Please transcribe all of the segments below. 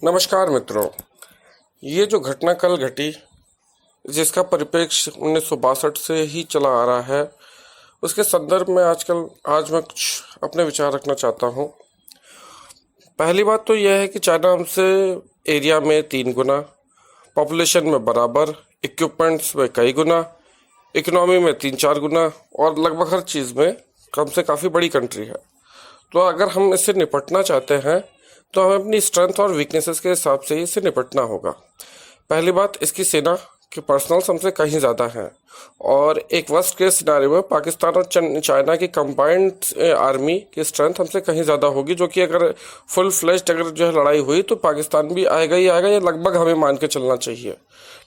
नमस्कार मित्रों। ये जो घटना कल घटी, जिसका परिप्रेक्ष्य 1962 से ही चला आ रहा है, उसके संदर्भ में आज मैं कुछ अपने विचार रखना चाहता हूँ। पहली बात तो यह है कि चाइना हमसे एरिया में 3 गुना, पॉपुलेशन में बराबर, इक्विपमेंट्स में कई गुना, इकोनॉमी में 3-4 गुना और लगभग हर चीज़ में हमसे काफ़ी बड़ी कंट्री है। तो अगर हम इससे निपटना चाहते हैं तो हमें अपनी स्ट्रेंथ और वीकनेसेस के हिसाब से ही इससे निपटना होगा। पहली बात, इसकी सेना के पर्सनल्स हमसे कहीं ज़्यादा हैं और एक वर्स्ट केस सिनारियो में पाकिस्तान और चाइना की कंबाइंड आर्मी की स्ट्रेंथ हमसे कहीं ज़्यादा होगी, जो कि अगर फुल फ्लेश्ड अगर जो है लड़ाई हुई तो पाकिस्तान भी आएगा ही आएगा, ये लगभग हमें मान के चलना चाहिए।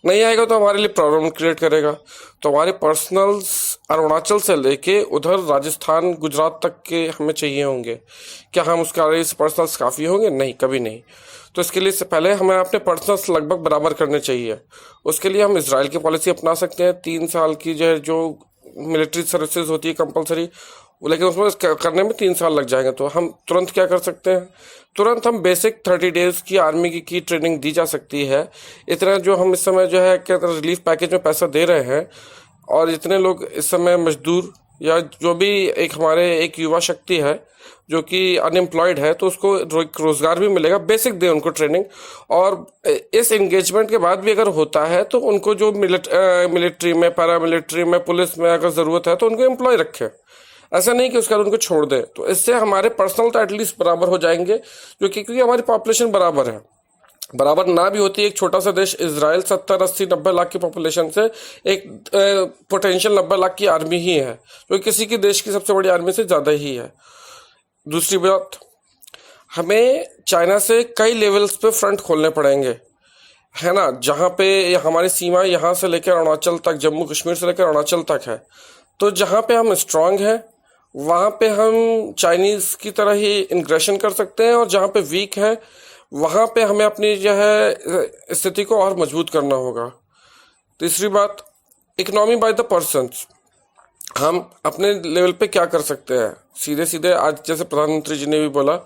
नहीं आएगा तो हमारे लिए प्रॉब्लम क्रिएट करेगा। तो हमारे पर्सनल्स अरुणाचल से लेके उधर राजस्थान गुजरात तक के हमें चाहिए होंगे। क्या हम उसके पर्सनल्स काफ़ी होंगे? नहीं, कभी नहीं। तो इसके लिए से पहले हमें अपने पर्सनल्स लगभग बराबर करने चाहिए। उसके लिए हम इजराइल की पॉलिसी अपना सकते हैं, 3 साल की जो मिलिट्री सर्विसेज होती है कंपलसरी, लेकिन उसमें करने में 3 साल लग जाएंगे। तो हम तुरंत क्या कर सकते हैं? तुरंत हम बेसिक 30 डेज की आर्मी की ट्रेनिंग दी जा सकती है। इतना जो हम इस समय जो है क्या रिलीफ पैकेज में पैसा दे रहे हैं, और जितने लोग इस समय मजदूर या जो भी एक युवा शक्ति है जो कि अनएम्प्लॉयड है, तो उसको रोजगार भी मिलेगा। बेसिक दे उनको ट्रेनिंग, और इस एंगेजमेंट के बाद भी अगर होता है तो उनको जो मिलिट्री में, पैरामिलिट्री में, पुलिस में अगर ज़रूरत है तो उनको एम्प्लॉय रखें। ऐसा नहीं कि उसके बाद उनको छोड़ दें। तो इससे हमारे पर्सनल तो एटलीस्ट बराबर हो जाएंगे, क्योंकि हमारी पॉपुलेशन बराबर है। बराबर ना भी होती, एक छोटा सा देश इजराइल 70, 80, 90 लाख की पॉपुलेशन से एक पोटेंशियल 90 लाख की आर्मी ही है, जो किसी की देश की सबसे बड़ी आर्मी से ज़्यादा ही है। दूसरी बात, हमें चाइना से कई लेवल्स पे फ्रंट खोलने पड़ेंगे, है ना। जहाँ पे हमारी सीमा यहाँ से लेकर अरुणाचल तक, जम्मू कश्मीर से लेकर अरुणाचल तक है, तो जहाँ पे हम स्ट्रांग हैं वहाँ पे हम चाइनीज़ की तरह ही इंग्रेशन कर सकते हैं, और जहाँ पे वीक है वहाँ पे हमें अपनी जो है स्थिति को और मजबूत करना होगा। तीसरी बात, इकोनॉमी बाय द पर्सन्स। हम अपने लेवल पे क्या कर सकते हैं? सीधे सीधे आज जैसे प्रधानमंत्री जी ने भी बोला,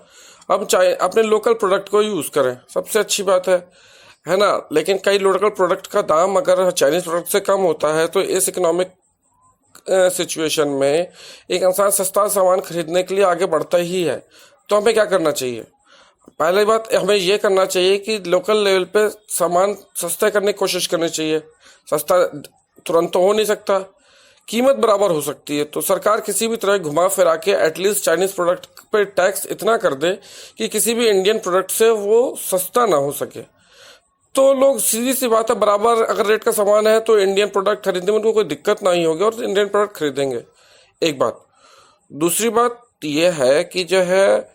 हम चाहे अपने लोकल प्रोडक्ट को यूज़ करें, सबसे अच्छी बात है ना। लेकिन कई लोकल प्रोडक्ट का दाम अगर चाइनीज़ प्रोडक्ट से कम होता है, तो इस इकोनॉमिक सिचुएशन में एक इंसान सस्ता सामान खरीदने के लिए आगे बढ़ता ही है। तो हमें क्या करना चाहिए? पहली बात, हमें ये करना चाहिए कि लोकल लेवल पे सामान सस्ता करने की कोशिश करनी चाहिए। सस्ता तुरंत तो हो नहीं सकता, कीमत बराबर हो सकती है। तो सरकार किसी भी तरह घुमा फिरा के एटलीस्ट चाइनीज़ प्रोडक्ट पे टैक्स इतना कर दे कि किसी भी इंडियन प्रोडक्ट से वो सस्ता ना हो सके। तो लोग, सीधी सी बात है, बराबर अगर रेट का सामान है तो इंडियन प्रोडक्ट खरीदने में उनको कोई दिक्कत नहीं होगी और इंडियन प्रोडक्ट खरीदेंगे। एक बात। दूसरी बात यह है कि जो है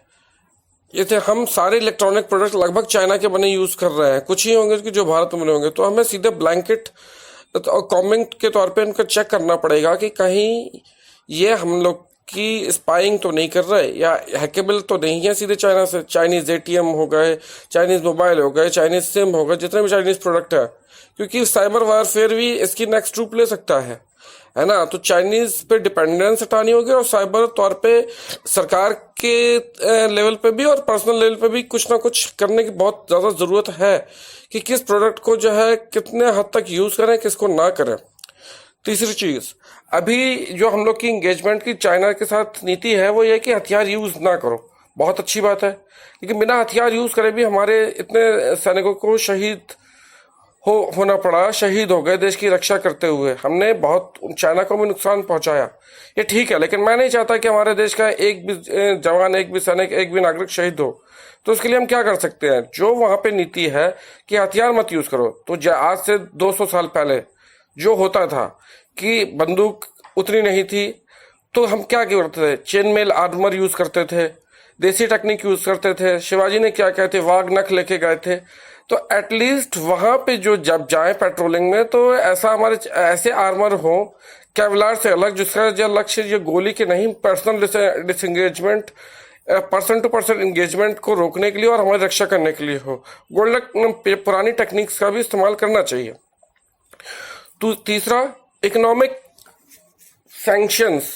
जैसे हम सारे इलेक्ट्रॉनिक प्रोडक्ट लगभग चाइना के बने यूज़ कर रहे हैं, कुछ ही होंगे कि जो भारत में बने होंगे। तो हमें सीधे ब्लैंकेट और कमेंट के तौर पे उनको चेक करना पड़ेगा कि कहीं ये हम लोग की स्पाइंग तो नहीं कर रहे या हैकेबल तो नहीं है सीधे चाइना से। चाइनीज़ एटीएम हो गए, चाइनीज़ मोबाइल हो गए, चाइनीज़ सिम हो गए, जितने भी चाइनीज़ प्रोडक्ट है, क्योंकि साइबर वारफेयर भी इसकी नेक्स्ट रूप ले सकता है ना। तो चाइनीज़ पे डिपेंडेंस हटानी होगी, और साइबर तौर पे सरकार के लेवल पे भी और पर्सनल लेवल पे भी कुछ ना कुछ करने की बहुत ज़्यादा ज़रूरत है कि किस प्रोडक्ट को जो है कितने हद तक यूज़ करें, किसको ना करें। तीसरी चीज़, अभी जो हम लोग की इंगेजमेंट की चाइना के साथ नीति है वो ये कि हथियार यूज़ ना करो। बहुत अच्छी बात है, लेकिन बिना हथियार यूज़ करे भी हमारे इतने सैनिकों को शहीद होना पड़ा, शहीद हो गए देश की रक्षा करते हुए। हमने बहुत चाइना को भी नुकसान पहुंचाया, ये ठीक है, लेकिन मैं नहीं चाहता कि हमारे देश का एक भी जवान, एक भी सैनिक, एक भी नागरिक शहीद हो। तो उसके लिए हम क्या कर सकते हैं? जो वहाँ पे नीति है कि हथियार मत यूज़ करो, तो आज से 200 साल पहले जो होता था कि बंदूक उतनी नहीं थी, तो हम क्या करते थे? चेन मेल आर्मर यूज़ करते थे, देसी टेक्निक यूज़ करते थे। शिवाजी ने क्या कहते, वाघ नख लेके गए थे। तो एटलीस्ट वहाँ पे जो जब जाए पेट्रोलिंग में, तो ऐसा हमारे ऐसे आर्मर हो कैवलार से अलग, जिसका जो लक्ष्य ये गोली के नहीं, personal disengagement, person to person engagement को रोकने के लिए और हमारी रक्षा करने के लिए हो। गोल्डन पुरानी टेक्निक्स का भी इस्तेमाल करना चाहिए। तो तीसरा, इकोनॉमिक सैंक्शंस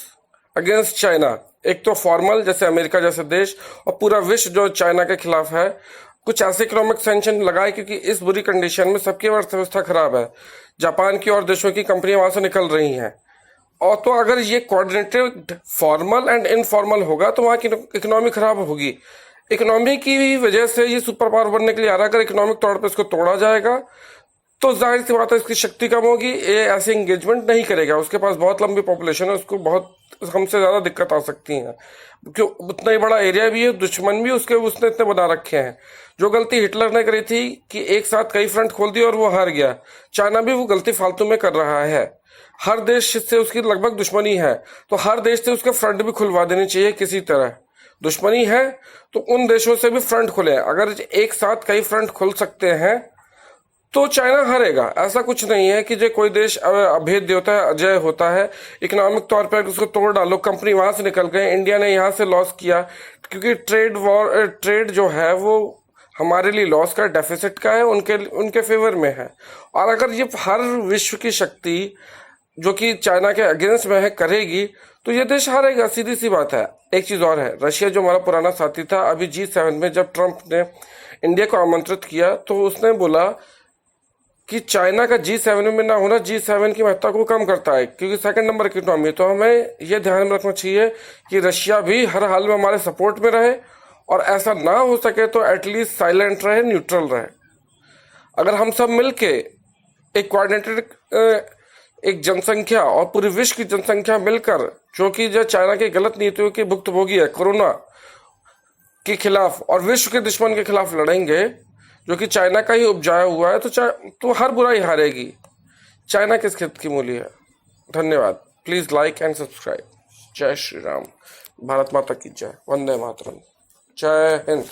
अगेंस्ट चाइना। एक तो फॉर्मल, जैसे अमेरिका जैसे देश, और पूरा विश्व जो चाइना के खिलाफ है, कुछ ऐसे इकोनॉमिक सैंक्शन लगाए, क्योंकि इस बुरी कंडीशन में सबकी अर्थव्यवस्था खराब है। जापान की और देशों की कंपनियां वहां से निकल रही हैं, और तो अगर ये कोऑर्डिनेटेड फॉर्मल एंड इनफॉर्मल होगा तो वहाँ की इकोनॉमी खराब होगी। इकोनॉमी की वजह से ये सुपर पावर बनने के लिए आ रहा है। अगर इकोनॉमिक तौर पे इसको तोड़ा जाएगा तो जाहिर सी बात है इसकी शक्ति कम होगी, ये ऐसे एंगेजमेंट नहीं करेगा। उसके पास बहुत लंबी पॉपुलेशन है, उसको बहुत हमसे ज़्यादा दिक्कत आ सकती है, क्यों उतना ही बड़ा एरिया भी है, दुश्मन भी उसने इतने बना रखे हैं। जो गलती हिटलर ने करी थी कि एक साथ कई फ्रंट खोल दिए और वो हार गया, चाइना भी वो गलती फालतू में कर रहा है। हर देश से उसकी लगभग दुश्मनी है, तो हर देश से उसके फ्रंट भी खुलवा देनी चाहिए किसी तरह। दुश्मनी है तो उन देशों से भी फ्रंट खुले। अगर एक साथ कई फ्रंट खुल सकते हैं तो चाइना हारेगा। ऐसा कुछ नहीं है कि जो कोई देश अभेद्य होता है, अजय होता है। इकोनॉमिक तौर पर उसको तोड़ डालो, कंपनी वहां से निकल गए, इंडिया ने यहाँ से लॉस किया, क्योंकि ट्रेड जो है वो हमारे लिए लॉस का, डेफिसिट का है, उनके फेवर में है। और अगर ये हर विश्व की शक्ति जो कि चाइना के अगेंस्ट में है करेगी तो ये देश हारेगा, सीधी सी बात है। एक चीज और है, रशिया जो हमारा पुराना साथी था, अभी G7 में जब ट्रंप ने इंडिया को आमंत्रित किया तो उसने बोला कि चाइना का G7 में ना होना G7 की महत्ता को कम करता है, क्योंकि सेकंड नंबर की इकोनॉमी है। तो हमें यह ध्यान में रखना चाहिए कि रशिया भी हर हाल में हमारे सपोर्ट में रहे, और ऐसा ना हो सके तो एटलीस्ट साइलेंट रहे, न्यूट्रल रहे। अगर हम सब मिलके एक कोऑर्डिनेटेड एक जनसंख्या और पूरे विश्व की जनसंख्या मिलकर, जो कि जो चाइना की गलत नीतियों की भुक्तभोगी है, कोरोना के खिलाफ और विश्व के दुश्मन के खिलाफ लड़ेंगे, जो कि चाइना का ही उपजाया हुआ है, तो हर बुराई हारेगी। चाइना किस खेत की मूली है। धन्यवाद। Please like and subscribe. जय श्री राम। भारत माता की जय। वंदे मातरम। जय हिंद।